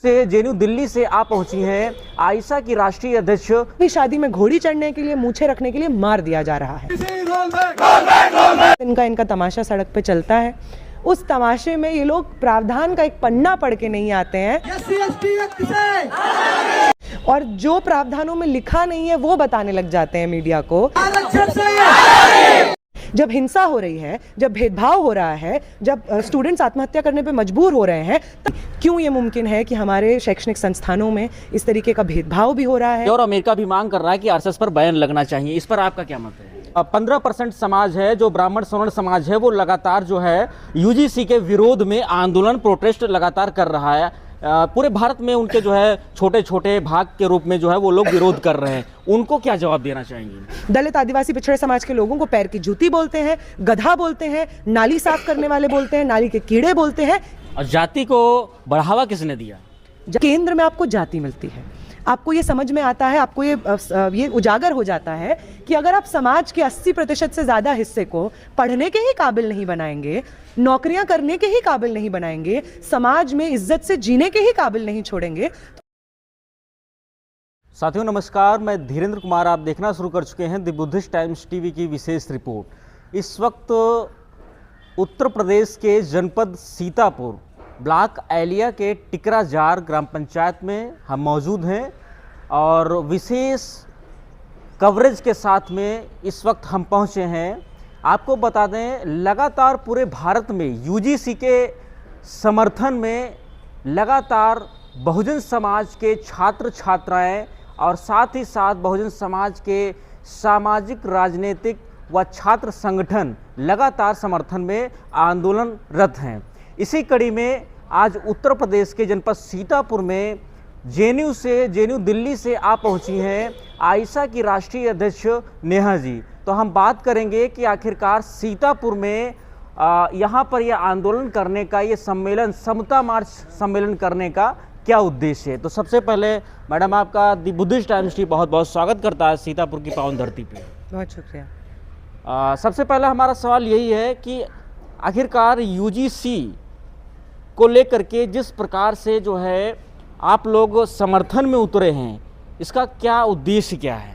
से जेएनयू दिल्ली से आप पहुंची हैं आयशा की राष्ट्रीय अध्यक्ष। भी शादी में घोड़ी चढ़ने के लिए, मूछें रखने के लिए मार दिया जा रहा है। इनका तमाशा सड़क पे चलता है। उस तमाशे में ये लोग प्रावधान का एक पन्ना पढ़ के नहीं आते हैं और जो प्रावधानों में लिखा नहीं है वो बताने लग जाते हैं मीडिया को। जब हिंसा हो रही है, जब भेदभाव हो रहा है, जब स्टूडेंट्स आत्महत्या करने पे मजबूर हो रहे हैं, तो क्यों ये मुमकिन है कि हमारे शैक्षणिक संस्थानों में इस तरीके का भेदभाव भी हो रहा है? और अमेरिका भी मांग कर रहा है कि आरएसएस पर बैन लगना चाहिए। इस पर आपका क्या मत है? 15% समाज है जो ब्राह्मण सवर्ण समाज है, वो लगातार जो है यूजीसी के विरोध में आंदोलन, प्रोटेस्ट लगातार कर रहा है। पूरे भारत में उनके जो है छोटे छोटे भाग के रूप में जो है वो लोग विरोध कर रहे हैं। उनको क्या जवाब देना चाहेंगे? दलित, आदिवासी, पिछड़े समाज के लोगों को पैर की जूती बोलते हैं, गधा बोलते हैं, नाली साफ करने वाले बोलते हैं, नाली के कीड़े बोलते हैं। और जाति को बढ़ावा किसने दिया? केंद्र में आपको जाति मिलती है, आपको ये समझ में आता है, आपको ये उजागर हो जाता है कि अगर आप समाज के 80% से ज़्यादा हिस्से को पढ़ने के ही काबिल नहीं बनाएंगे, नौकरियां करने के ही काबिल नहीं बनाएंगे, समाज में इज्जत से जीने के ही काबिल नहीं छोड़ेंगे। साथियों नमस्कार, मैं धीरेन्द्र कुमार। आप देखना शुरू कर चुके हैं द बुद्धिस्ट टाइम्स टीवी की विशेष रिपोर्ट। इस वक्त उत्तर प्रदेश के जनपद सीतापुर ब्लॉक एलिया के टिकराजार ग्राम पंचायत में हम मौजूद हैं और विशेष कवरेज के साथ में इस वक्त हम पहुंचे हैं। आपको बता दें, लगातार पूरे भारत में यूजीसी के समर्थन में लगातार बहुजन समाज के छात्र छात्राएं और साथ ही साथ बहुजन समाज के सामाजिक, राजनीतिक व छात्र संगठन लगातार समर्थन में आंदोलनरत हैं। इसी कड़ी में आज उत्तर प्रदेश के जनपद सीतापुर में जेएनयू दिल्ली से आप पहुंची हैं आयशा की राष्ट्रीय अध्यक्ष नेहा जी। तो हम बात करेंगे कि आखिरकार सीतापुर में यहाँ पर यह आंदोलन करने का, ये सम्मेलन, समता मार्च सम्मेलन करने का क्या उद्देश्य है? तो सबसे पहले मैडम, आपका द बुद्धिस्ट टाइम्स टीवी बहुत बहुत स्वागत करता है सीतापुर की पावन धरती पे। बहुत शुक्रिया। सबसे पहला हमारा सवाल यही है कि आखिरकार यूजीसी को लेकर के जिस प्रकार से जो है आप लोग समर्थन में उतरे हैं, इसका क्या उद्देश्य क्या है?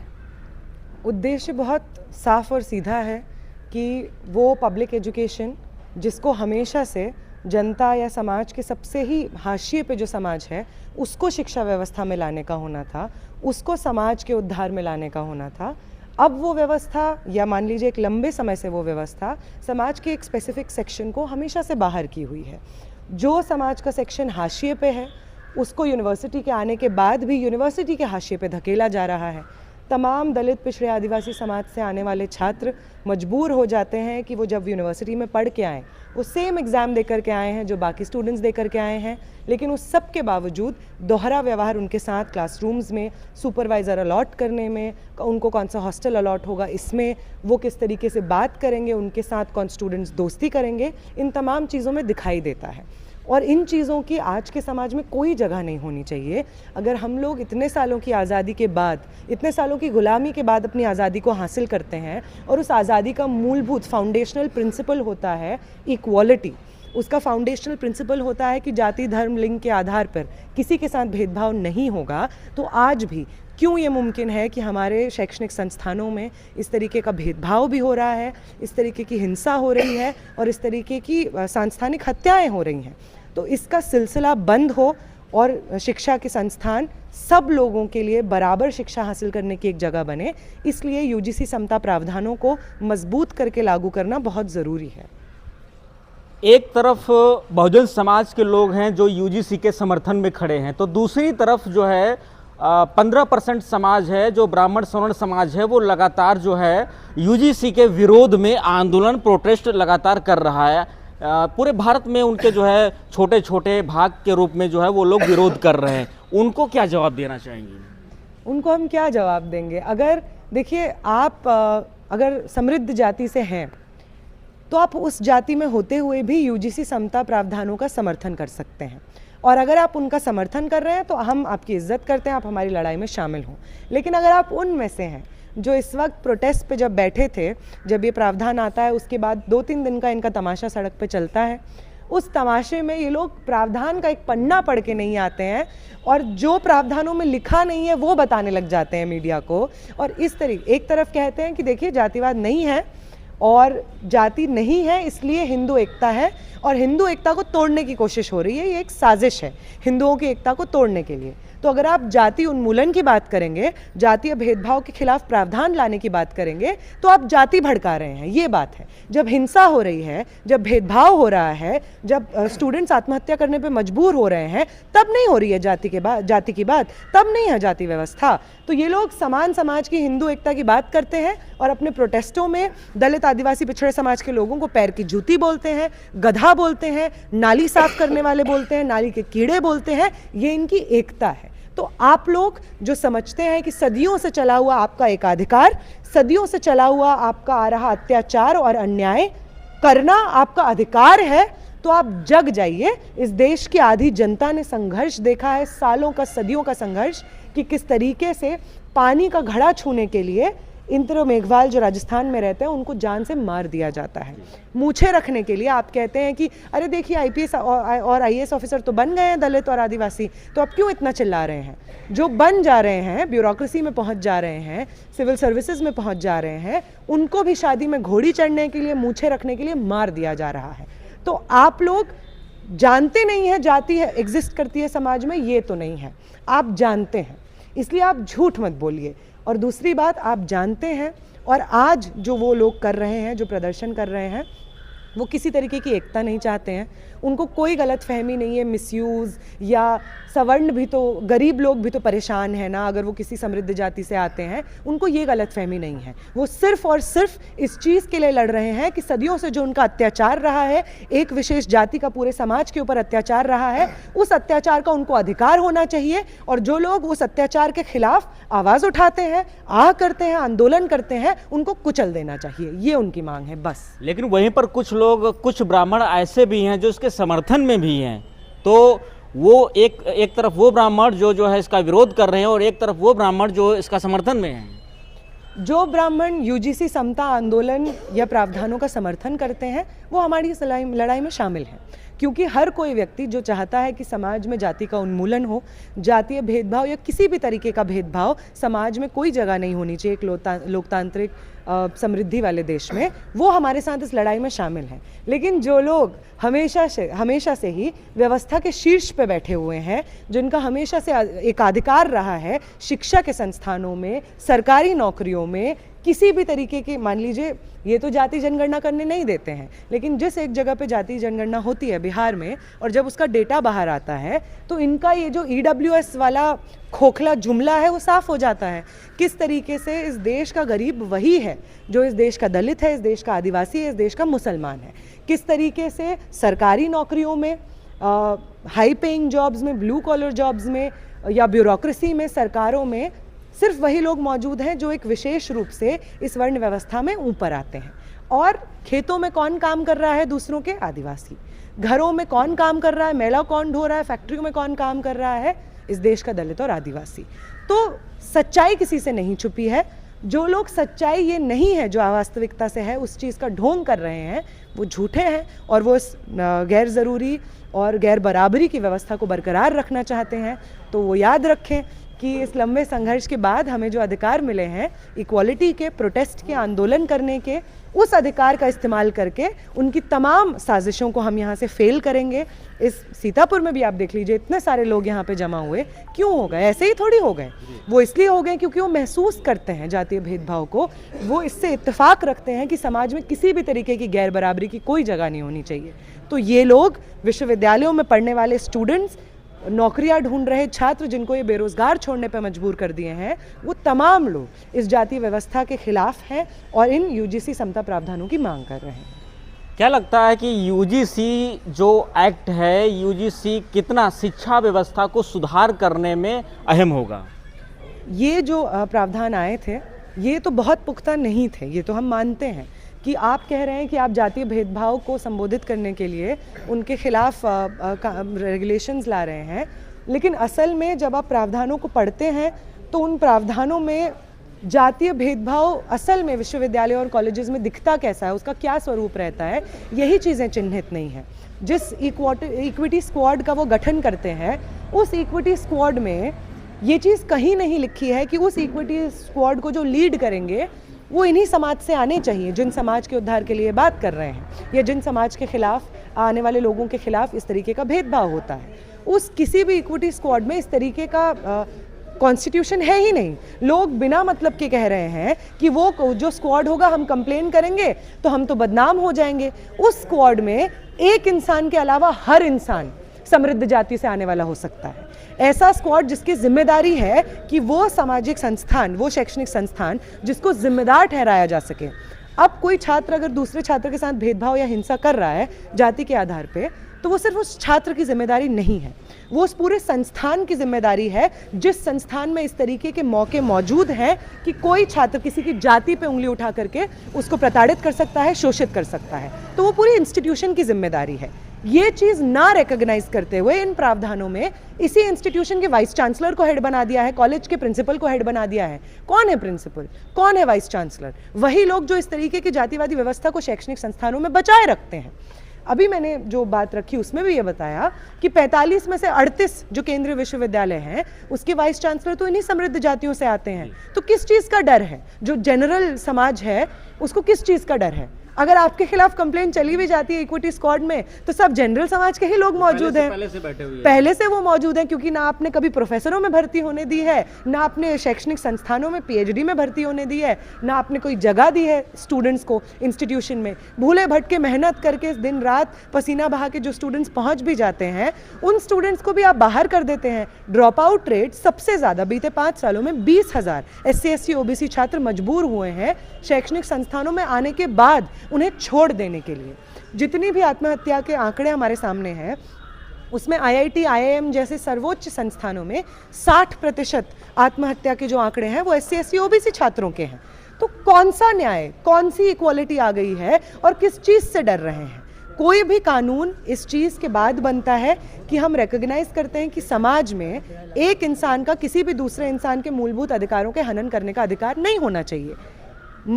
उद्देश्य बहुत साफ और सीधा है कि वो पब्लिक एजुकेशन जिसको हमेशा से जनता या समाज के सबसे ही हाशिए पे जो समाज है उसको शिक्षा व्यवस्था में लाने का होना था, उसको समाज के उद्धार में लाने का होना था। अब वो व्यवस्था, या मान लीजिए एक लंबे समय से वो व्यवस्था समाज के एक स्पेसिफिक सेक्शन को हमेशा से बाहर की हुई है। जो समाज का सेक्शन हाशिए पे है उसको यूनिवर्सिटी के आने के बाद भी यूनिवर्सिटी के हाशिए पे धकेला जा रहा है। तमाम दलित, पिछड़े, आदिवासी समाज से आने वाले छात्र मजबूर हो जाते हैं कि वो जब यूनिवर्सिटी में पढ़ के आएँ, वो सेम एग्ज़ाम दे कर के आए हैं जो बाकी स्टूडेंट्स दे कर के आए हैं, लेकिन उस सब के बावजूद दोहरा व्यवहार उनके साथ क्लासरूम्स में, सुपरवाइज़र अलॉट करने में, उनको कौन सा हॉस्टल अलॉट होगा इसमें, वो किस तरीके से बात करेंगे, उनके साथ कौन स्टूडेंट्स दोस्ती करेंगे, इन तमाम चीज़ों में दिखाई देता है। और इन चीज़ों की आज के समाज में कोई जगह नहीं होनी चाहिए। अगर हम लोग इतने सालों की आज़ादी के बाद, इतने सालों की गुलामी के बाद अपनी आज़ादी को हासिल करते हैं और उस आज़ादी का मूलभूत फाउंडेशनल प्रिंसिपल होता है इक्वालिटी, उसका फाउंडेशनल प्रिंसिपल होता है कि जाति, धर्म, लिंग के आधार पर किसी के साथ भेदभाव नहीं होगा, तो आज भी क्यों ये मुमकिन है कि हमारे शैक्षणिक संस्थानों में इस तरीके का भेदभाव भी हो रहा है, इस तरीके की हिंसा हो रही है और इस तरीके की सांस्थानिक हत्याएं हो रही हैं? तो इसका सिलसिला बंद हो और शिक्षा के संस्थान सब लोगों के लिए बराबर शिक्षा हासिल करने की एक जगह बने। इसलिए यूजीसी समता प्रावधानों को मजबूत करके लागू करना बहुत ज़रूरी है। एक तरफ बहुजन समाज के लोग हैं जो यूजीसी के समर्थन में खड़े हैं, तो दूसरी तरफ जो है 15% समाज है जो ब्राह्मण सवर्ण समाज है, वो लगातार जो है यूजीसी के विरोध में आंदोलन, प्रोटेस्ट लगातार कर रहा है। पूरे भारत में उनके जो है छोटे छोटे भाग के रूप में जो है वो लोग विरोध कर रहे हैं। उनको क्या जवाब देना चाहेंगे? उनको हम क्या जवाब देंगे? अगर देखिए, आप अगर समृद्ध जाति से हैं तो आप उस जाति में होते हुए भी यूजीसी समता प्रावधानों का समर्थन कर सकते हैं, और अगर आप उनका समर्थन कर रहे हैं तो हम आपकी इज्जत करते हैं, आप हमारी लड़ाई में शामिल हों। लेकिन अगर आप उनमें से हैं जो इस वक्त प्रोटेस्ट पे जब बैठे थे, जब ये प्रावधान आता है उसके बाद 2-3 दिन का इनका तमाशा सड़क पे चलता है, उस तमाशे में ये लोग प्रावधान का एक पन्ना पढ़ के नहीं आते हैं और जो प्रावधानों में लिखा नहीं है वो बताने लग जाते हैं मीडिया को। और इस तरीके एक तरफ कहते हैं कि देखिए जातिवाद नहीं है और जाति नहीं है इसलिए हिंदू एकता है, और हिंदू एकता को तोड़ने की कोशिश हो रही है, ये एक साजिश है हिंदुओं की एकता को तोड़ने के लिए। तो अगर आप जाति उन्मूलन की बात करेंगे, जातीय भेदभाव के खिलाफ प्रावधान लाने की बात करेंगे, तो आप जाति भड़का रहे हैं, ये बात है। जब हिंसा हो रही है, जब भेदभाव हो रहा है, जब स्टूडेंट्स आत्महत्या करने पे मजबूर हो रहे हैं, तब नहीं हो रही है जाति की बात, तब नहीं है जाति व्यवस्था। तो ये लोग समान समाज की हिंदू एकता की बात करते हैं और अपने प्रोटेस्टों में दलित आदिवासी पिछड़े समाज के लोगों को पैर की जूती बोलते हैं, गधा बोलते हैं, नाली साफ करने वाले बोलते हैं, नाली के कीड़े बोलते हैं। ये इनकी एकता है। तो आप लोग जो समझते हैं कि सदियों से चला हुआ आपका एकाधिकार, सदियों से चला हुआ आपका आ रहा अत्याचार और अन्याय करना आपका अधिकार है, तो आप जग जाइए। इस देश की आधी जनता ने संघर्ष देखा है, सालों का, सदियों का संघर्ष, कि किस तरीके से पानी का घड़ा छूने के लिए इंद्र मेघवाल जो राजस्थान में रहते हैं उनको जान से मार दिया जाता है। मूछे रखने के लिए आप कहते हैं कि अरे देखिए आईपीएस और आईएएस ऑफिसर तो बन गए हैं दलित और आदिवासी, तो आप क्यों इतना चिल्ला रहे हैं? जो बन जा रहे हैं, ब्यूरोक्रेसी में पहुंच जा रहे हैं, सिविल सर्विसेज में पहुंच जा रहे हैं, उनको भी शादी में घोड़ी चढ़ने के लिए, मूछे रखने के लिए मार दिया जा रहा है। तो आप लोग जानते नहीं है जाति है एग्जिस्ट करती है समाज में, ये तो नहीं है, आप जानते हैं, इसलिए आप झूठ मत बोलिए। और दूसरी बात, आप जानते हैं और आज जो वो लोग कर रहे हैं, जो प्रदर्शन कर रहे हैं, वो किसी तरीके की एकता नहीं चाहते हैं। उनको कोई गलत फहमी नहीं है, मिसयूज़ या सवर्ण भी तो, गरीब लोग भी तो परेशान है ना अगर वो किसी समृद्ध जाति से आते हैं, उनको ये गलत फहमी नहीं है। वो सिर्फ और सिर्फ इस चीज़ के लिए लड़ रहे हैं कि सदियों से जो उनका अत्याचार रहा है, एक विशेष जाति का पूरे समाज के ऊपर अत्याचार रहा है, उस अत्याचार का उनको अधिकार होना चाहिए। और जो लोग उस अत्याचार के खिलाफ आवाज़ उठाते हैं, आह करते हैं, आंदोलन करते हैं, उनको कुचल देना चाहिए, ये उनकी मांग है बस। लेकिन वहीं पर कुछ लोग, कुछ ब्राह्मण ऐसे भी हैं जो इसके समर्थन में भी हैं, तो वो एक तरफ वो ब्राह्मण जो है इसका विरोध कर रहे हैं और एक तरफ वो ब्राह्मण जो इसका समर्थन में हैं। जो ब्राह्मण यूजीसी समता आंदोलन या प्रावधानों का समर्थन करते हैं वो हमारी इस लड़ाई में शामिल हैं, क्योंकि हर कोई व्यक्ति जो चाहता है कि समाज में जाति का उन्मूलन हो, जातीय भेदभाव या किसी भी तरीके का भेदभाव समाज में कोई जगह नहीं होनी चाहिए एक लोकतांत्रिक समृद्धि वाले देश में, वो हमारे साथ इस लड़ाई में शामिल हैं। लेकिन जो लोग हमेशा से ही व्यवस्था के शीर्ष पे बैठे हुए हैं, जिनका हमेशा से एकाधिकार रहा है शिक्षा के संस्थानों में, सरकारी नौकरियों में, किसी भी तरीके के, मान लीजिए ये तो जाति जनगणना करने नहीं देते हैं, लेकिन जिस एक जगह पे जाति जनगणना होती है बिहार में, और जब उसका डेटा बाहर आता है तो इनका ये जो ईडब्ल्यूएस वाला खोखला जुमला है वो साफ हो जाता है। किस तरीके से इस देश का गरीब वही है जो इस देश का दलित है, इस देश का आदिवासी है, इस देश का मुसलमान है। किस तरीके से सरकारी नौकरियों में, हाई पेइंग जॉब्स में, ब्लू कॉलर जॉब्स में या ब्यूरोक्रेसी में, सरकारों में सिर्फ वही लोग मौजूद हैं जो एक विशेष रूप से इस वर्ण व्यवस्था में ऊपर आते हैं। और खेतों में कौन काम कर रहा है दूसरों के? आदिवासी। घरों में कौन काम कर रहा है? मैला कौन ढो रहा है? फैक्ट्रियों में कौन काम कर रहा है? इस देश का दलित और आदिवासी। तो सच्चाई किसी से नहीं छुपी है। जो लोग सच्चाई ये नहीं है जो वास्तविकता से है उस चीज़ का ढोंग कर रहे हैं, वो झूठे हैं और वो इस गैर ज़रूरी और गैर बराबरी की व्यवस्था को बरकरार रखना चाहते हैं। तो वो याद रखें कि इस लंबे संघर्ष के बाद हमें जो अधिकार मिले हैं इक्वालिटी के, प्रोटेस्ट के, आंदोलन करने के, उस अधिकार का इस्तेमाल करके उनकी तमाम साजिशों को हम यहाँ से फेल करेंगे। इस सीतापुर में भी आप देख लीजिए, इतने सारे लोग यहाँ पे जमा हुए, क्यों हो गए? ऐसे ही थोड़ी हो गए, वो इसलिए हो गए क्योंकि वो महसूस करते हैं जातीय भेदभाव को, वो इससे इत्तेफाक रखते हैं कि समाज में किसी भी तरीके की गैर बराबरी की कोई जगह नहीं होनी चाहिए। तो ये लोग, विश्वविद्यालयों में पढ़ने वाले स्टूडेंट्स, नौकरियां ढूंढ रहे छात्र जिनको ये बेरोजगार छोड़ने पर मजबूर कर दिए हैं, वो तमाम लोग इस जातीय व्यवस्था के खिलाफ हैं और इन यूजीसी समता प्रावधानों की मांग कर रहे हैं। क्या लगता है कि यूजीसी जो एक्ट है, यूजीसी कितना शिक्षा व्यवस्था को सुधार करने में अहम होगा? ये जो प्रावधान आए थे ये तो बहुत पुख्ता नहीं थे, ये तो हम मानते हैं कि आप कह रहे हैं कि आप जातीय भेदभाव को संबोधित करने के लिए उनके खिलाफ रेगुलेशंस ला रहे हैं, लेकिन असल में जब आप प्रावधानों को पढ़ते हैं तो उन प्रावधानों में जातीय भेदभाव असल में विश्वविद्यालय और कॉलेजेस में दिखता कैसा है, उसका क्या स्वरूप रहता है, यही चीज़ें चिन्हित नहीं है। जिस इक्विटी स्क्वाड का वो गठन करते हैं, उस इक्विटी स्क्वाड में ये चीज़ कहीं नहीं लिखी है कि उस इक्विटी स्क्वाड को जो लीड करेंगे वो इन्हीं समाज से आने चाहिए जिन समाज के उद्धार के लिए बात कर रहे हैं, या जिन समाज के खिलाफ आने वाले लोगों के खिलाफ इस तरीके का भेदभाव होता है। उस किसी भी इक्विटी स्क्वाड में इस तरीके का कॉन्स्टिट्यूशन है ही नहीं। लोग बिना मतलब के कह रहे हैं कि वो जो स्क्वाड होगा हम कंप्लेन करेंगे तो हम तो बदनाम हो जाएंगे। उस स्क्वाड में एक इंसान के अलावा हर इंसान समृद्ध जाति से आने वाला हो सकता है। ऐसा स्क्वाड जिसकी जिम्मेदारी है कि वो सामाजिक संस्थान, वो शैक्षणिक संस्थान जिसको जिम्मेदार ठहराया जा सके। अब कोई छात्र अगर दूसरे छात्र के साथ भेदभाव या हिंसा कर रहा है जाति के आधार पे, तो वो सिर्फ उस छात्र की जिम्मेदारी नहीं है, वो उस पूरे संस्थान की जिम्मेदारी है। जिस संस्थान में इस तरीके के मौके मौजूद हैं कि कोई छात्र किसी की जाति पे उंगली उठा करके उसको प्रताड़ित कर सकता है, शोषित कर सकता है, तो वो पूरी इंस्टीट्यूशन की जिम्मेदारी है। ये चीज़ ना रिकॉग्नाइज करते हुए इन प्रावधानों में इसी इंस्टीट्यूशन के वाइस चांसलर को हेड बना दिया है, कॉलेज के प्रिंसिपल को हेड बना दिया है। कौन है प्रिंसिपल, कौन है वाइस चांसलर? वही लोग जो इस तरीके की जातिवादी व्यवस्था को शैक्षणिक संस्थानों में बचाए रखते हैं। अभी मैंने जो बात रखी उसमें भी ये बताया कि 45 में से 38 जो केंद्रीय विश्वविद्यालय हैं उसके वाइस चांसलर तो इन्हीं समृद्ध जातियों से आते हैं। तो किस चीज़ का डर है? जो जनरल समाज है उसको किस चीज़ का डर है? अगर आपके खिलाफ कंप्लेंट चली भी जाती है इक्विटी स्क्वाड में तो सब जनरल समाज के ही लोग मौजूद हैं, पहले से वो मौजूद हैं, क्योंकि ना आपने कभी प्रोफेसरों में भर्ती होने दी है, ना आपने शैक्षणिक संस्थानों में पीएचडी में भर्ती होने दी है, ना आपने कोई जगह दी है स्टूडेंट्स को इंस्टीट्यूशन में। भूले भटके मेहनत करके दिन रात पसीना बहा के जो स्टूडेंट्स पहुंच भी जाते हैं उन स्टूडेंट्स को भी आप बाहर कर देते हैं। ड्रॉप आउट रेट सबसे ज़्यादा बीते 5 सालों में 20,000 SC ST OBC छात्र मजबूर हुए हैं शैक्षणिक संस्थानों में आने के बाद उन्हें छोड़ देने के लिए। जितनी भी आत्महत्या के आंकड़े हमारे सामने हैं उसमें IIT IIM जैसे सर्वोच्च संस्थानों में 60% आत्महत्या के जो आंकड़े हैं वो SC ST OBC छात्रों के हैं। तो कौन सा न्याय, कौन सी इक्वालिटी आ गई है और किस चीज़ से डर रहे हैं? कोई भी कानून इस चीज़ के बाद बनता है कि हम रिकॉग्नाइज करते हैं कि समाज में एक इंसान का किसी भी दूसरे इंसान के मूलभूत अधिकारों के हनन करने का अधिकार नहीं होना चाहिए।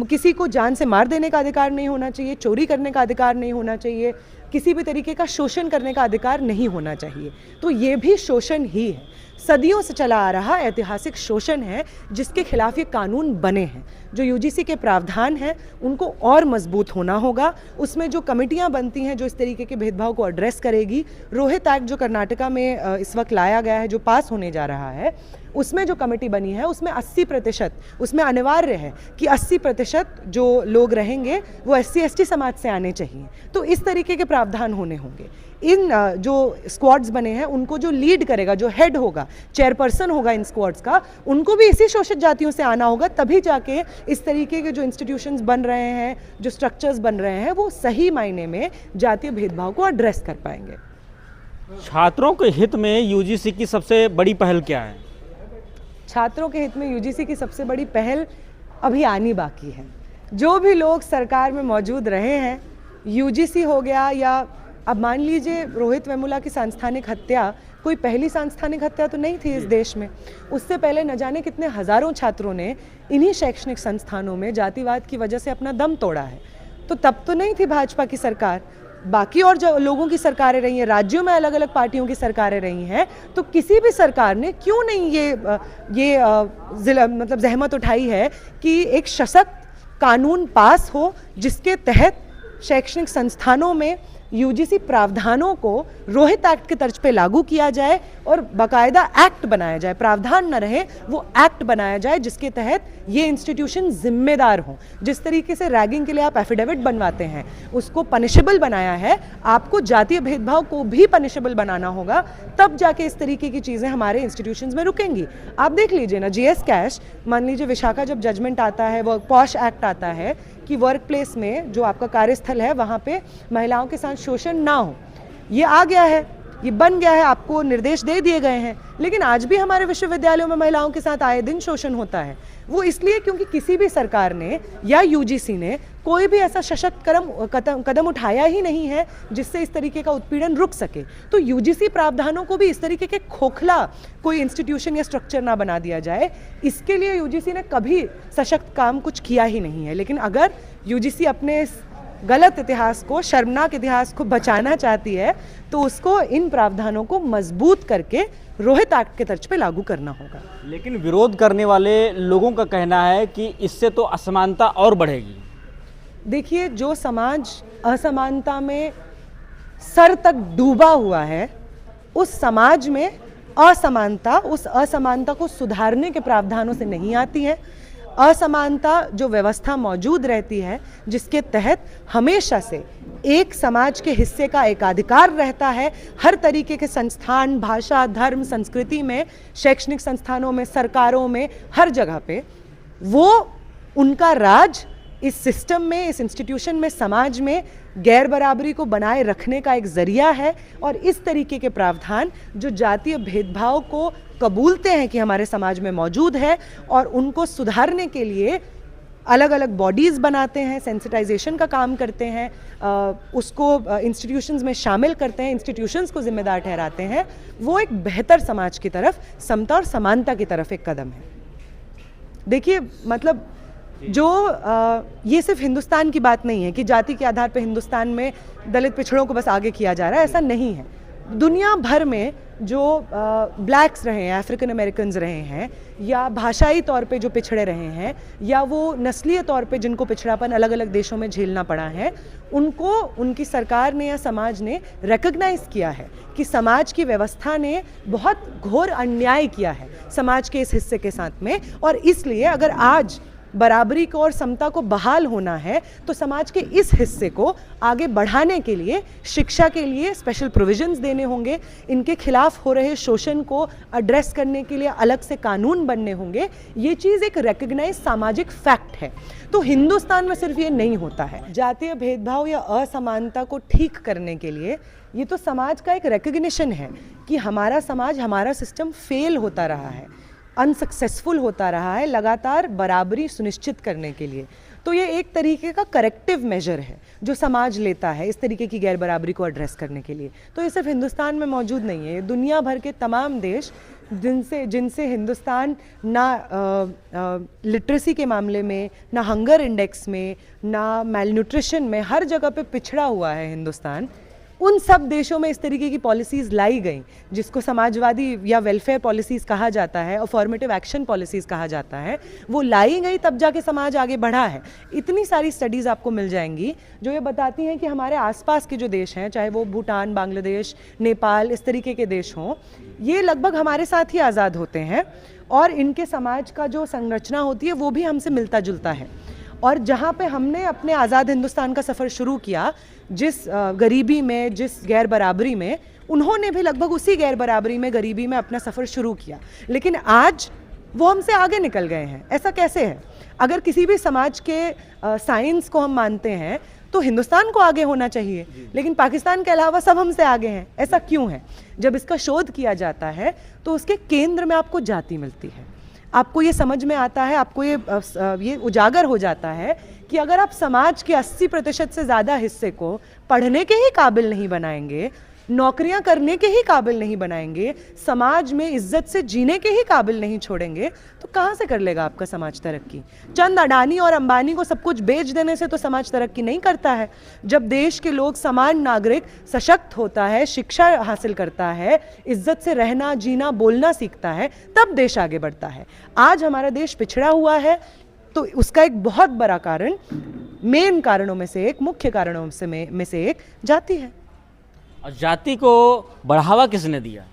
किसी को जान से मार देने का अधिकार नहीं होना चाहिए, चोरी करने का अधिकार नहीं होना चाहिए, किसी भी तरीके का शोषण करने का अधिकार नहीं होना चाहिए। तो ये भी शोषण ही है, सदियों से चला आ रहा ऐतिहासिक शोषण है जिसके खिलाफ ये कानून बने हैं। जो UGC के प्रावधान हैं उनको और मजबूत होना होगा। उसमें जो कमेटियां बनती हैं जो इस तरीके के भेदभाव को एड्रेस करेगी, रोहित एक्ट जो कर्नाटका में इस वक्त लाया गया है, जो पास होने जा रहा है, उसमें जो कमेटी बनी है उसमें 80% उसमें अनिवार्य है कि 80% जो लोग रहेंगे वो SC ST समाज से आने चाहिए। तो इस तरीके के प्रावधान होने होंगे। इन जो स्क्वाड्स बने हैं उनको जो लीड करेगा, जो हेड होगा, चेयरपर्सन होगा इन स्क्वाड्स का, उनको भी इसी शोषित जातियों से आना होगा। तभी जाके इस तरीके के जो इंस्टीट्यूशंस बन रहे हैं, जो स्ट्रक्चर्स बन रहे हैं, वो सही मायने में जातीय भेदभाव को एड्रेस कर पाएंगे। छात्रों के हित में UGC की सबसे बड़ी पहल क्या है? छात्रों के हित में UGC की सबसे बड़ी पहल अभी आनी बाकी है। जो भी लोग सरकार में मौजूद रहे हैं, UGC हो गया, या अब मान लीजिए रोहित वेमुला की सांस्थानिक हत्या कोई पहली सांस्थानिक हत्या तो नहीं थी इस देश में। उससे पहले न जाने कितने हज़ारों छात्रों ने इन्हीं शैक्षणिक संस्थानों में जातिवाद की वजह से अपना दम तोड़ा है। तो तब तो नहीं थी भाजपा की सरकार, बाकी और जो लोगों की सरकारें रही हैं, राज्यों में अलग अलग पार्टियों की सरकारें रही हैं। तो किसी भी सरकार ने क्यों नहीं ये मतलब जहमत उठाई है कि एक सशक्त कानून पास हो जिसके तहत शैक्षणिक संस्थानों में UGC प्रावधानों को रोहित एक्ट के तर्ज पे लागू किया जाए और बाकायदा एक्ट बनाया जाए। प्रावधान न रहे, वो एक्ट बनाया जाए जिसके तहत ये इंस्टीट्यूशन जिम्मेदार हों। जिस तरीके से रैगिंग के लिए आप एफिडेविट बनवाते हैं उसको पनिशेबल बनाया है, आपको जातीय भेदभाव को भी पनिशेबल बनाना होगा, तब जाके इस तरीके की चीज़ें हमारे इंस्टीट्यूशंस में रुकेंगी। आप देख लीजिए ना, GS कैश, मान लीजिए विशाखा जब जजमेंट आता है, वो पॉश एक्ट आता है कि वर्क प्लेस में जो आपका कार्यस्थल है वहाँ पे महिलाओं के साथ शोषण ना हो, ये आ गया है, ये बन गया है, आपको निर्देश दे दिए गए हैं। लेकिन आज भी हमारे विश्वविद्यालयों में महिलाओं के साथ आए दिन शोषण होता है। वो इसलिए क्योंकि किसी भी सरकार ने या UGC ने कोई भी ऐसा सशक्त कदम उठाया ही नहीं है जिससे इस तरीके का उत्पीड़न रुक सके। तो UGC प्रावधानों को भी इस तरीके के खोखला कोई इंस्टीट्यूशन या स्ट्रक्चर ना बना दिया जाए, इसके लिए UGC ने कभी सशक्त काम कुछ किया ही नहीं है। लेकिन अगर UGC अपने गलत इतिहास को, शर्मनाक इतिहास को बचाना चाहती है तो उसको इन प्रावधानों को मजबूत करके रोहित एक्ट के तर्ज पे लागू करना होगा। लेकिन विरोध करने वाले लोगों का कहना है कि इससे तो असमानता और बढ़ेगी। देखिए, जो समाज असमानता में सर तक डूबा हुआ है, उस समाज में उस असमानता को सुधारने के प्रावधानों से नहीं आती है। असमानता जो व्यवस्था मौजूद रहती है, जिसके तहत हमेशा से एक समाज के हिस्से का एकाधिकार रहता है, हर तरीके के संस्थान, भाषा, धर्म, संस्कृति में, शैक्षणिक संस्थानों में, सरकारों में, हर जगह पे वो उनका राज इस सिस्टम में, इस इंस्टीट्यूशन में, समाज में गैर बराबरी को बनाए रखने का एक जरिया है। और इस तरीके के प्रावधान जो जातीय भेदभाव को कबूलते हैं कि हमारे समाज में मौजूद है और उनको सुधारने के लिए अलग अलग बॉडीज़ बनाते हैं, सेंसिटाइजेशन का काम करते हैं, उसको इंस्टीट्यूशंस में शामिल करते हैं, इंस्टीट्यूशंस को जिम्मेदार ठहराते हैं, वो एक बेहतर समाज की तरफ, समता और समानता की तरफ एक कदम है। देखिए, मतलब ये सिर्फ हिंदुस्तान की बात नहीं है कि जाति के आधार पर हिंदुस्तान में दलित पिछड़ों को बस आगे किया जा रहा है, ऐसा नहीं है। दुनिया भर में जो ब्लैक्स रहे हैं, अफ्रीकन अमेरिकन्स रहे हैं, या भाषाई तौर पे जो पिछड़े रहे हैं, या वो नस्लीय तौर पे जिनको पिछड़ापन अलग अलग देशों में झेलना पड़ा है, उनको उनकी सरकार ने या समाज ने रिकॉग्नाइज किया है कि समाज की व्यवस्था ने बहुत घोर अन्याय किया है समाज के इस हिस्से के साथ में। और इसलिए अगर आज बराबरी को और समता को बहाल होना है तो समाज के इस हिस्से को आगे बढ़ाने के लिए, शिक्षा के लिए स्पेशल प्रोविजंस देने होंगे, इनके खिलाफ हो रहे शोषण को एड्रेस करने के लिए अलग से कानून बनने होंगे। ये चीज़ एक रिकॉग्नाइज सामाजिक फैक्ट है। तो हिंदुस्तान में सिर्फ ये नहीं होता है। जातीय भेदभाव या असमानता को ठीक करने के लिए ये तो समाज का एक रिकॉग्निशन है कि हमारा समाज, हमारा सिस्टम फेल होता रहा है, अनसक्सेसफुल होता रहा है लगातार बराबरी सुनिश्चित करने के लिए। तो ये एक तरीके का करेक्टिव मेजर है जो समाज लेता है इस तरीके की गैर बराबरी को एड्रेस करने के लिए। तो ये सिर्फ हिंदुस्तान में मौजूद नहीं है, ये दुनिया भर के तमाम देश जिनसे हिंदुस्तान ना लिटरेसी के मामले में, ना हंगर इंडेक्स में, ना मैलन्यूट्रिशन में, हर जगह पे पिछड़ा हुआ है हिंदुस्तान। उन सब देशों में इस तरीके की पॉलिसीज़ लाई गई जिसको समाजवादी या वेलफेयर पॉलिसीज़ कहा जाता है, अफॉर्मेटिव एक्शन पॉलिसीज़ कहा जाता है, वो लाई गई तब जाके समाज आगे बढ़ा है। इतनी सारी स्टडीज़ आपको मिल जाएंगी जो ये बताती हैं कि हमारे आसपास के जो देश हैं, चाहे वो भूटान, बांग्लादेश, नेपाल, इस तरीके के देश हों, ये लगभग हमारे साथ ही आज़ाद होते हैं और इनके समाज का जो संरचना होती है वो भी हमसे मिलता जुलता है। और जहाँ पे हमने अपने आज़ाद हिंदुस्तान का सफ़र शुरू किया, जिस गरीबी में, जिस गैर बराबरी में, उन्होंने भी लगभग उसी गैर बराबरी में, गरीबी में अपना सफ़र शुरू किया। लेकिन आज वो हमसे आगे निकल गए हैं। ऐसा कैसे है? अगर किसी भी समाज के साइंस को हम मानते हैं तो हिंदुस्तान को आगे होना चाहिए, लेकिन पाकिस्तान के अलावा सब हमसे आगे हैं। ऐसा क्यों है? जब इसका शोध किया जाता है तो उसके केंद्र में आपको जाति मिलती है। आपको ये समझ में आता है, आपको ये उजागर हो जाता है कि अगर आप समाज के 80% से ज़्यादा हिस्से को पढ़ने के ही काबिल नहीं बनाएंगे, नौकरियां करने के ही काबिल नहीं बनाएंगे, समाज में इज्जत से जीने के ही काबिल नहीं छोड़ेंगे, तो कहाँ से कर लेगा आपका समाज तरक्की? चंद अडानी और अंबानी को सब कुछ बेच देने से तो समाज तरक्की नहीं करता है। जब देश के लोग, समान नागरिक सशक्त होता है, शिक्षा हासिल करता है, इज्जत से रहना, जीना, बोलना सीखता है, तब देश आगे बढ़ता है। आज हमारा देश पिछड़ा हुआ है, तो उसका एक बहुत बड़ा कारण, मेन कारणों में से एक, मुख्य कारणों में से एक जाति है। और जाति को बढ़ावा किसने दिया?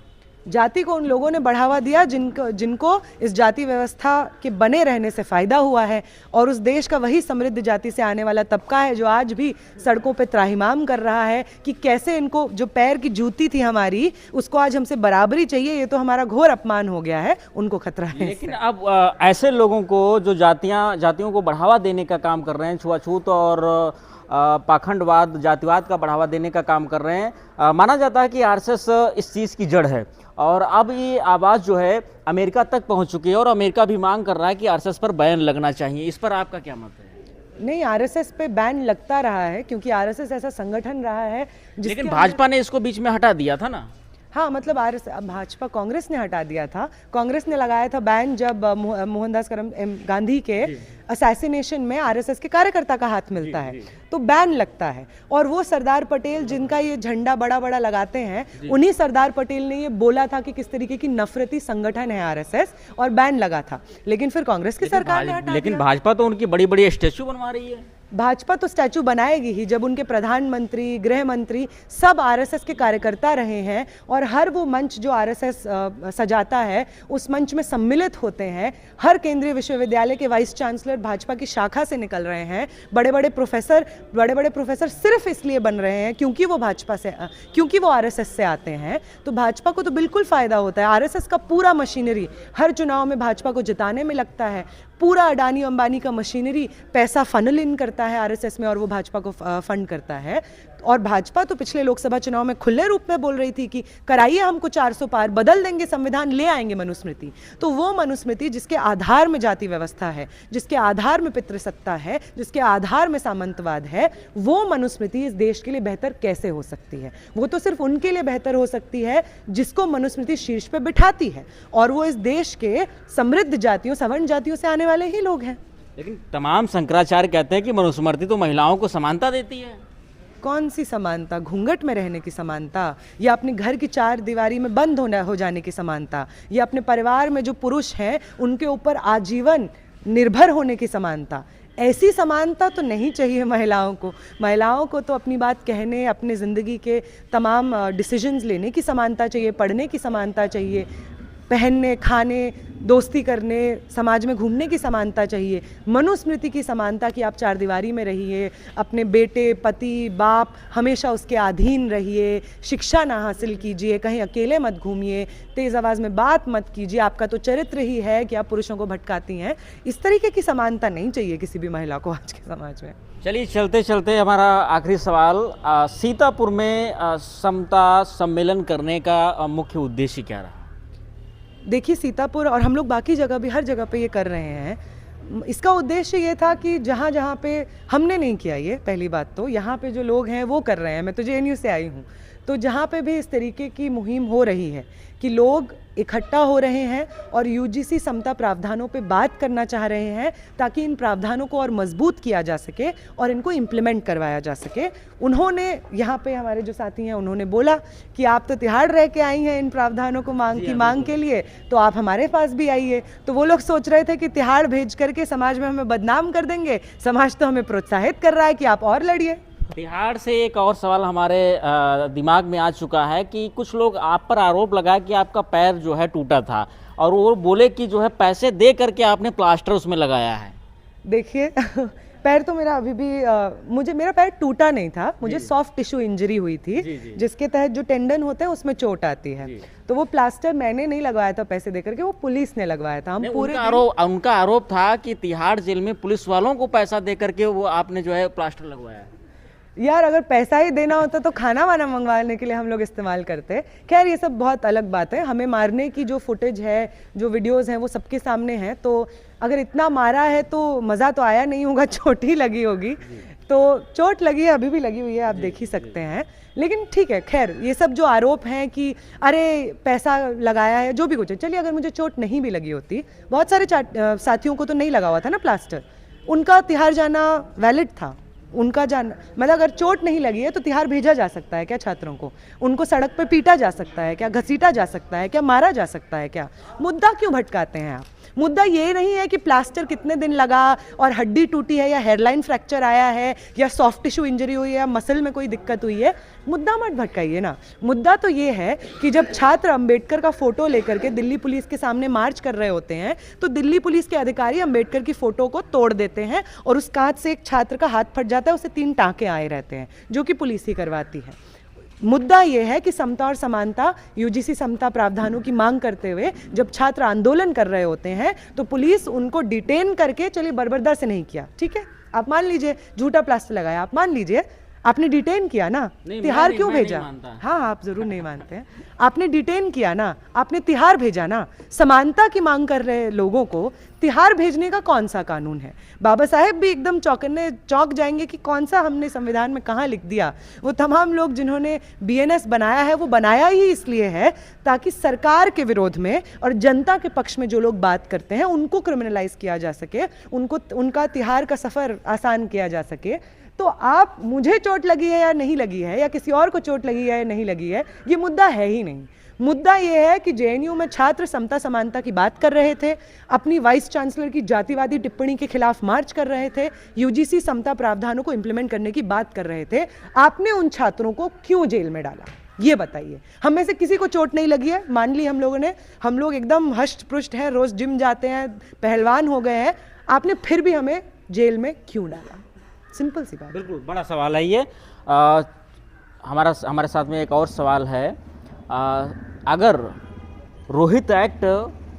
जाति को उन लोगों ने बढ़ावा दिया जिनको इस जाति व्यवस्था के बने रहने से फ़ायदा हुआ है। और उस देश का वही समृद्ध जाति से आने वाला तबका है जो आज भी सड़कों पे त्राहिमाम कर रहा है कि कैसे इनको, जो पैर की जूती थी हमारी, उसको आज हमसे बराबरी चाहिए। ये तो हमारा घोर अपमान हो गया है, उनको खतरा है। लेकिन अब ऐसे लोगों को जो जातियों को बढ़ावा देने का काम कर रहे हैं, छुआछूत और पाखंडवाद, जातिवाद का बढ़ावा देने का काम कर रहे हैं, माना जाता है कि आरएसएस इस चीज़ की जड़ है। और अब ये आवाज़ जो है अमेरिका तक पहुंच चुकी है और अमेरिका भी मांग कर रहा है कि आरएसएस पर बैन लगना चाहिए। इस पर आपका क्या मत है? नहीं, आरएसएस पे बैन लगता रहा है क्योंकि आरएसएस ऐसा संगठन रहा है लेकिन भाजपा ने इसको बीच में हटा दिया था ना। हाँ, मतलब भाजपा कांग्रेस ने हटा दिया था। कांग्रेस ने लगाया था बैन जब मोहनदास करमचंद गांधी के असैसिनेशन में आरएसएस के कार्यकर्ता का हाथ मिलता है तो बैन लगता है। और वो सरदार पटेल जिनका ये झंडा बड़ा बड़ा लगाते हैं, उन्हीं सरदार पटेल ने ये बोला था कि किस तरीके की नफरती संगठन है आरएसएस, और बैन लगा था। लेकिन फिर कांग्रेस की सरकार ने हटा लेकिन दिया। भाजपा तो उनकी बड़ी बड़ी स्टैचू बनवा रही है। भाजपा तो स्टैचू बनाएगी ही, जब उनके प्रधानमंत्री, गृह मंत्री सब आरएसएस के कार्यकर्ता रहे हैं और हर वो मंच जो आरएसएस सजाता है उस मंच में सम्मिलित होते हैं। हर केंद्रीय विश्वविद्यालय के वाइस चांसलर भाजपा की शाखा से निकल रहे हैं। बड़े बड़े प्रोफेसर सिर्फ इसलिए बन रहे हैं क्योंकि वो क्योंकि वो आरएसएस से आते हैं। तो भाजपा को तो बिल्कुल फायदा होता है। आरएसएस का पूरा मशीनरी हर चुनाव में भाजपा को जिताने में लगता है। पूरा अडानी अंबानी का मशीनरी पैसा फनल इन करता है आरएसएस में और वो भाजपा को फंड करता है। और भाजपा तो पिछले लोकसभा चुनाव में खुले रूप में बोल रही थी कि कराइए हमको 400 पार, बदल देंगे संविधान, ले आएंगे मनुस्मृति। तो वो मनुस्मृति जिसके आधार में जाति व्यवस्था है, जिसके आधार में पितृसत्ता है, जिसके आधार में सामंतवाद है, वो मनुस्मृति इस देश के लिए बेहतर कैसे हो सकती है? वो तो सिर्फ उनके लिए बेहतर हो सकती है जिसको मनुस्मृति शीर्ष पे बिठाती है, और वो इस देश के समृद्ध जातियों, सवर्ण जातियों से आने वाले ही लोग हैं। लेकिन तमाम शंकराचार्य कहते हैं कि मनुस्मृति तो महिलाओं को समानता देती है। कौन सी समानता? घूंघट में रहने की समानता, या अपने घर की चार दीवारी में बंद हो जाने की समानता, या अपने परिवार में जो पुरुष हैं उनके ऊपर आजीवन निर्भर होने की समानता? ऐसी समानता तो नहीं चाहिए महिलाओं को। महिलाओं को तो अपनी बात कहने, अपने ज़िंदगी के तमाम डिसीजंस लेने की समानता चाहिए, पढ़ने की समानता चाहिए, पहनने, खाने, दोस्ती करने, समाज में घूमने की समानता चाहिए। मनुस्मृति की समानता कि आप चार दीवारी में रहिए, अपने बेटे, पति, बाप हमेशा उसके अधीन रहिए, शिक्षा ना हासिल कीजिए, कहीं अकेले मत घूमिए, तेज़ आवाज़ में बात मत कीजिए, आपका तो चरित्र ही है कि आप पुरुषों को भटकाती हैं। इस तरीके की समानता नहीं चाहिए किसी भी महिला को आज के समाज में। चलिए चलते चलते हमारा आखिरी सवाल, सीतापुर में समता सम्मेलन करने का मुख्य उद्देश्य क्या रहा? देखिए, सीतापुर और हम लोग बाकी जगह भी हर जगह पे ये कर रहे हैं। इसका उद्देश्य ये था कि जहाँ जहाँ पे हमने नहीं किया, ये पहली बात तो यहाँ पे जो लोग हैं वो कर रहे हैं। मैं तो जेएनयू से आई हूँ, तो जहाँ पे भी इस तरीके की मुहिम हो रही है कि लोग इकट्ठा हो रहे हैं और यूजीसी समता प्रावधानों पे बात करना चाह रहे हैं ताकि इन प्रावधानों को और मजबूत किया जा सके और इनको इम्प्लीमेंट करवाया जा सके। उन्होंने यहाँ पे हमारे जो साथी हैं उन्होंने बोला कि आप तो तिहाड़ रह के आई हैं इन प्रावधानों को मांग के लिए, तो आप हमारे पास भी आइए। तो वो लोग सोच रहे थे कि तिहाड़ भेज करके समाज में हमें बदनाम कर देंगे। समाज तो हमें प्रोत्साहित कर रहा है कि आप और लड़िए। तिहाड़ से एक और सवाल हमारे दिमाग में आ चुका है कि कुछ लोग आप पर आरोप लगाए कि आपका पैर जो है टूटा था, और वो बोले कि जो है पैसे दे करके आपने प्लास्टर उसमें लगाया है। देखिए पैर तो मेरा अभी भी मेरा पैर टूटा नहीं था, मुझे सॉफ्ट टिश्यू इंजरी हुई थी, जिसके तहत जो टेंडन होते हैं उसमें चोट आती है। तो वो प्लास्टर मैंने नहीं लगवाया था पैसे देकर के, वो पुलिस ने लगवाया था। हम पूरे उनका आरोप था कि तिहाड़ जेल में पुलिस वालों को पैसा दे करके वो आपने जो है प्लास्टर लगवाया है। यार, अगर पैसा ही देना होता तो खाना वाना मंगवाने के लिए हम लोग इस्तेमाल करते। खैर, ये सब बहुत अलग बात है। हमें मारने की जो फुटेज है, जो वीडियोस हैं, वो सबके सामने हैं। तो अगर इतना मारा है तो मज़ा तो आया नहीं होगा, चोट ही लगी होगी। तो चोट लगी है, अभी भी लगी हुई है, आप देख ही सकते हैं। लेकिन ठीक है, खैर ये सब जो आरोप हैं कि अरे पैसा लगाया है, जो भी कुछ है, चलिए अगर मुझे चोट नहीं भी लगी होती, बहुत सारे साथियों को तो नहीं लगा हुआ था ना प्लास्टर, उनका तिहाड़ जाना वैलिड था। उनका जाना मतलब अगर चोट नहीं लगी है तो तिहाड़ भेजा जा सकता है क्या छात्रों को? उनको सड़क पे पीटा जा सकता है क्या? घसीटा जा सकता है क्या? मारा जा सकता है क्या? मुद्दा क्यों भटकाते हैं आप? मुद्दा ये नहीं है कि प्लास्टर कितने दिन लगा और हड्डी टूटी है या हेयरलाइन फ्रैक्चर आया है या सॉफ्ट टिश्यू इंजरी हुई है या मसल में कोई दिक्कत हुई है। मुद्दा मत भटकाइए ना। मुद्दा तो ये है कि जब छात्र अंबेडकर का फोटो लेकर के दिल्ली पुलिस के सामने मार्च कर रहे होते हैं तो दिल्ली पुलिस के अधिकारी अंबेडकर की फोटो को तोड़ देते हैं और उस कांच से एक छात्र का हाथ फट जाता है, उसे 3 टाँके आए रहते हैं, जो कि पुलिस ही करवाती है। मुद्दा ये है कि समता और समानता, यूजीसी समता प्रावधानों की मांग करते हुए जब छात्र आंदोलन कर रहे होते हैं तो पुलिस उनको डिटेन करके, चलिए बर्बरता से नहीं किया, ठीक है, आप मान लीजिए झूठा प्लास्टर लगाया, आप मान लीजिए, आपने डिटेन किया ना, नहीं, तिहार मैं क्यों नहीं भेजा? मानता। हाँ, आप जरूर नहीं मानते हैं। आपने डिटेन किया ना, आपने तिहार भेजा ना। समानता की मांग कर रहे लोगों को तिहार भेजने का कौन सा कानून है? बाबा साहेब भी एकदम चौंक जाएंगे कि कौन सा हमने संविधान में कहाँ लिख दिया। वो तमाम लोग जिन्होंने बीएनएस बनाया है, वो बनाया ही इसलिए है ताकि सरकार के विरोध में और जनता के पक्ष में जो लोग बात करते हैं उनको क्रिमिनलाइज किया जा सके, उनको उनका तिहार का सफर आसान किया जा सके। तो आप, मुझे चोट लगी है या नहीं लगी है, या किसी और को चोट लगी है या नहीं लगी है, ये मुद्दा है ही नहीं। मुद्दा ये है कि जेएनयू में छात्र समता समानता की बात कर रहे थे, अपनी वाइस चांसलर की जातिवादी टिप्पणी के खिलाफ मार्च कर रहे थे, यूजीसी समता प्रावधानों को इंप्लीमेंट करने की बात कर रहे थे। आपने उन छात्रों को क्यों जेल में डाला, ये बताइए। हम में से किसी को चोट नहीं लगी है, मान ली हम लोगों ने, हम लोग एकदम हष्ट पुष्ट हैं, रोज जिम जाते हैं, पहलवान हो गए हैं, आपने फिर भी हमें जेल में क्यों डाला? सिंपल सी बात। बिल्कुल, बड़ा सवाल है ये। हमारे साथ में एक और सवाल है। अगर रोहित एक्ट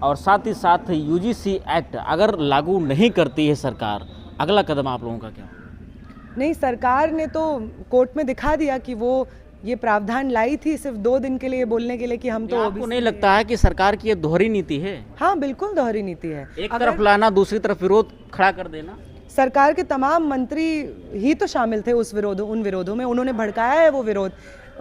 और साथ ही साथ यूजीसी एक्ट अगर लागू नहीं करती है सरकार, अगला कदम आप लोगों का क्या होगा? नहीं, सरकार ने तो कोर्ट में दिखा दिया कि वो ये प्रावधान लाई थी सिर्फ 2 दिन के लिए, बोलने के लिए कि हम तो आपको नहीं लगता है कि सरकार की ये दोहरी नीति है? हाँ, बिल्कुल दोहरी नीति है। एक तरफ लाना, दूसरी तरफ विरोध खड़ा कर देना। सरकार के तमाम मंत्री ही तो शामिल थे उन विरोधों में, उन्होंने भड़काया है वो विरोध।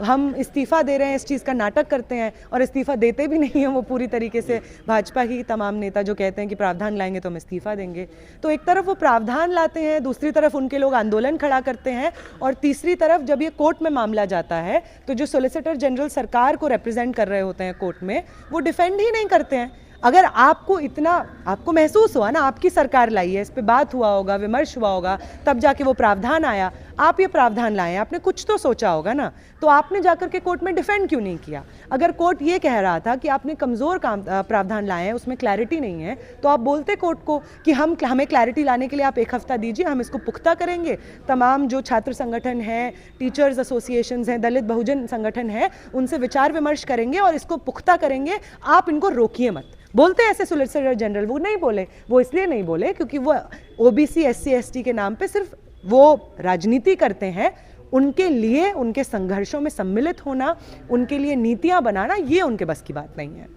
हम इस्तीफा दे रहे हैं, इस चीज़ का नाटक करते हैं और इस्तीफा देते भी नहीं हैं वो पूरी तरीके से। भाजपा की तमाम नेता जो कहते हैं कि प्रावधान लाएंगे तो हम इस्तीफा देंगे, तो एक तरफ वो प्रावधान लाते हैं, दूसरी तरफ उनके लोग आंदोलन खड़ा करते हैं, और तीसरी तरफ जब ये कोर्ट में मामला जाता है तो जो सॉलिसिटर जनरल सरकार को रिप्रेजेंट कर रहे होते हैं कोर्ट में, वो डिफेंड ही नहीं करते हैं। अगर आपको महसूस हुआ ना, आपकी सरकार लाई है, इस पे बात हुआ होगा, विमर्श हुआ होगा, तब जाके वो प्रावधान आया, आप ये प्रावधान लाए, आपने कुछ तो सोचा होगा ना, तो आपने जाकर के कोर्ट में डिफेंड क्यों नहीं किया? अगर कोर्ट ये कह रहा था कि आपने कमज़ोर प्रावधान लाए हैं, उसमें क्लैरिटी नहीं है, तो आप बोलते कोर्ट को कि हमें क्लैरिटी लाने के लिए आप 1 हफ्ता दीजिए, हम इसको पुख्ता करेंगे। तमाम जो छात्र संगठन हैं, टीचर्स एसोसिएशंस हैं, दलित बहुजन संगठन है, उनसे विचार विमर्श करेंगे और इसको पुख्ता करेंगे, आप इनको रोकिए मत। बोलते ऐसे सॉलिसिटर जनरल, वो नहीं बोले, वो इसलिए नहीं बोले क्योंकि वो ओबीसी एससी एसटी के नाम पे सिर्फ वो राजनीति करते हैं। उनके लिए, उनके संघर्षों में सम्मिलित होना, उनके लिए नीतियां बनाना, ये उनके बस की बात नहीं है।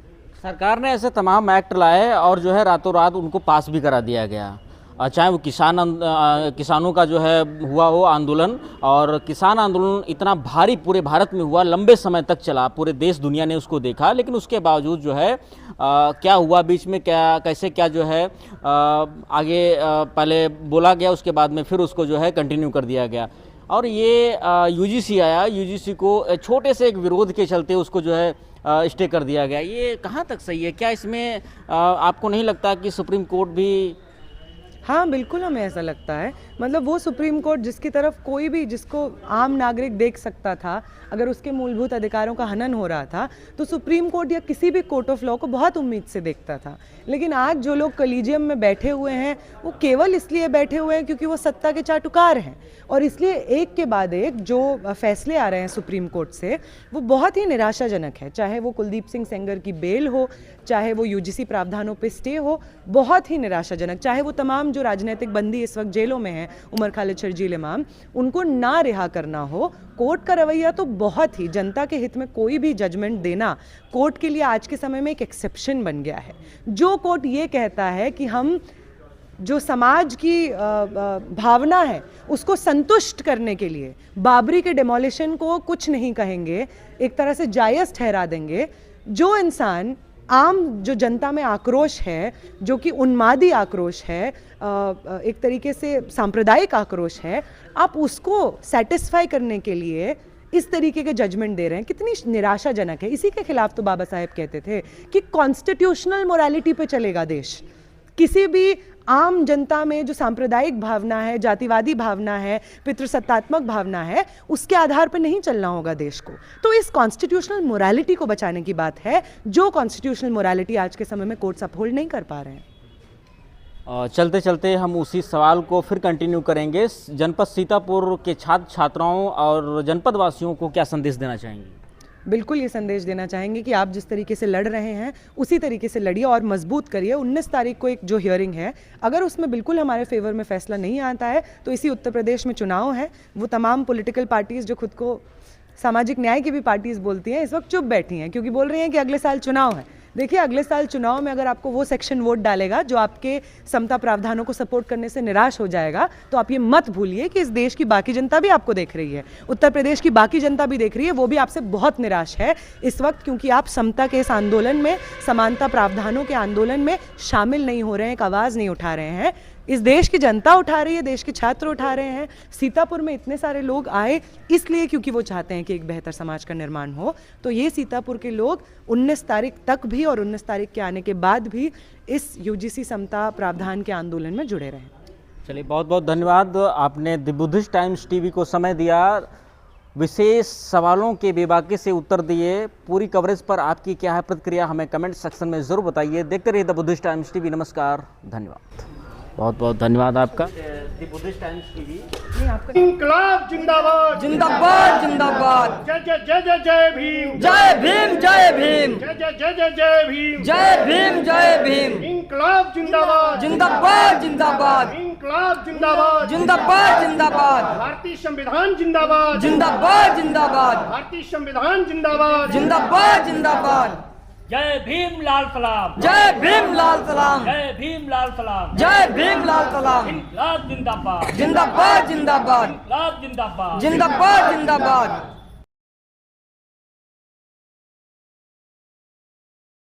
सरकार ने ऐसे तमाम एक्ट लाए और जो है रातों रात उनको पास भी करा दिया गया, चाहे वो किसानों का जो है हुआ हो आंदोलन, और किसान आंदोलन इतना भारी पूरे भारत में हुआ, लंबे समय तक चला, पूरे देश दुनिया ने उसको देखा, लेकिन उसके बावजूद जो है क्या हुआ बीच में, क्या जो है आगे पहले बोला गया, उसके बाद में फिर उसको जो है कंटिन्यू कर दिया गया। और ये यूजीसी आया, यूजीसी को छोटे से एक विरोध के चलते उसको जो है स्टे कर दिया गया। ये कहाँ तक सही है? क्या इसमें आपको नहीं लगता कि सुप्रीम कोर्ट भी? हाँ, बिल्कुल हमें ऐसा लगता है। मतलब वो सुप्रीम कोर्ट जिसकी तरफ कोई भी, जिसको आम नागरिक देख सकता था, अगर उसके मूलभूत अधिकारों का हनन हो रहा था, तो सुप्रीम कोर्ट या किसी भी कोर्ट ऑफ लॉ को बहुत उम्मीद से देखता था। लेकिन आज जो लोग कलीजियम में बैठे हुए हैं, वो केवल इसलिए बैठे हुए हैं क्योंकि वो सत्ता के चाटुकार हैं, और इसलिए एक के बाद एक जो फैसले आ रहे हैं सुप्रीम कोर्ट से, वो बहुत ही निराशाजनक है। चाहे वो कुलदीप सिंह सेंगर की बेल हो, चाहे वो यूजीसी प्रावधानों पे स्टे हो, बहुत ही निराशाजनक। चाहे वो तमाम जो राजनीतिक बंदी इस वक्त जेलों में हैं, उमर खालिद शर्जील इमाम, उनको ना रिहा करना हो। कोर्ट का रवैया तो बहुत ही, जनता के हित में कोई भी जजमेंट देना कोर्ट के लिए आज के समय में एक एक्सेप्शन बन गया है। जो कोर्ट ये कहता है कि हम जो समाज की भावना है उसको संतुष्ट करने के लिए बाबरी के डिमोलिशन को कुछ नहीं कहेंगे, एक तरह से जायज़ ठहरा देंगे। जो इंसान, आम जो जनता में आक्रोश है, जो कि उन्मादी आक्रोश है, एक तरीके से सांप्रदायिक आक्रोश है, आप उसको सेटिस्फाई करने के लिए इस तरीके के जजमेंट दे रहे हैं, कितनी निराशाजनक है। इसी के खिलाफ तो बाबा साहेब कहते थे कि कॉन्स्टिट्यूशनल मोरालिटी पे चलेगा देश। किसी भी आम जनता में जो सांप्रदायिक भावना है, जातिवादी भावना है, पितृसत्तात्मक भावना है, उसके आधार पर नहीं चलना होगा देश को। तो इस कॉन्स्टिट्यूशनल मोरालिटी को बचाने की बात है, जो कॉन्स्टिट्यूशनल मोरालिटी आज के समय में कोर्ट्स अपहोल्ड नहीं कर पा रहे हैं। चलते चलते हम उसी सवाल को फिर कंटिन्यू करेंगे। जनपद सीतापुर के छात्र छात्राओं और जनपद वासियों को क्या संदेश देना चाहेंगे? बिल्कुल ये संदेश देना चाहेंगे कि आप जिस तरीके से लड़ रहे हैं उसी तरीके से लड़िए और मजबूत करिए। 19 तारीख को एक जो हियरिंग है, अगर उसमें बिल्कुल हमारे फेवर में फैसला नहीं आता है तो इसी उत्तर प्रदेश में चुनाव है। वो तमाम पॉलिटिकल पार्टीज़ जो खुद को सामाजिक न्याय की भी पार्टीज़ बोलती हैं, इस वक्त चुप बैठी हैं क्योंकि बोल रही हैं कि अगले साल चुनाव है। देखिए, अगले साल चुनाव में अगर आपको वो सेक्शन वोट डालेगा जो आपके समता प्रावधानों को सपोर्ट करने से निराश हो जाएगा, तो आप ये मत भूलिए कि इस देश की बाकी जनता भी आपको देख रही है, उत्तर प्रदेश की बाकी जनता भी देख रही है, वो भी आपसे बहुत निराश है इस वक्त, क्योंकि आप समता के इस आंदोलन में, समानता प्रावधानों के आंदोलन में शामिल नहीं हो रहे हैं, एक आवाज़ नहीं उठा रहे हैं। इस देश की जनता उठा रही है, देश के छात्र उठा रहे हैं। सीतापुर में इतने सारे लोग आए इसलिए क्योंकि वो चाहते हैं कि एक बेहतर समाज का निर्माण हो। तो ये सीतापुर के लोग 19 तारीख तक भी और 19 तारीख के आने के बाद भी इस यूजीसी समता प्रावधान के आंदोलन में जुड़े रहें। चलिए, बहुत बहुत धन्यवाद, आपने द बुद्धिस्ट टाइम्स टीवी को समय दिया, विशेष सवालों के बेबाकी से उत्तर दिए। पूरी कवरेज पर आपकी क्या है प्रतिक्रिया, हमें कमेंट सेक्शन में ज़रूर बताइए। देखते रहिए द बुद्धिस्ट टाइम्स टीवी। नमस्कार, धन्यवाद, बहुत बहुत धन्यवाद आपका। The Buddhist Times TV. इंकलाब जिंदाबाद जिंदाबाद जिंदाबाद। जय जय जय जय जय भीम जय भीम जय भीम जय जय जय जय जय भीम जय भीम जय भीम। इंकलाब जिंदाबाद जिंदाबाद जिंदाबाद इंकलाब जिंदाबाद जिंदाबाद जिंदाबाद। भारतीय संविधान जिंदाबाद जिंदाबाद जिंदाबाद भारतीय संविधान जिंदाबाद जिंदाबाद जिंदाबाद। जय भीम लाल सलाम। जय भीम लाल सलाम। जय भीम लाल सलाम। जय भीम लाल सलाम। इंकलाब जिंदाबाद। जिंदाबाद जिंदाबाद इंकलाब जिंदाबाद। जिंदाबाद जिंदाबाद।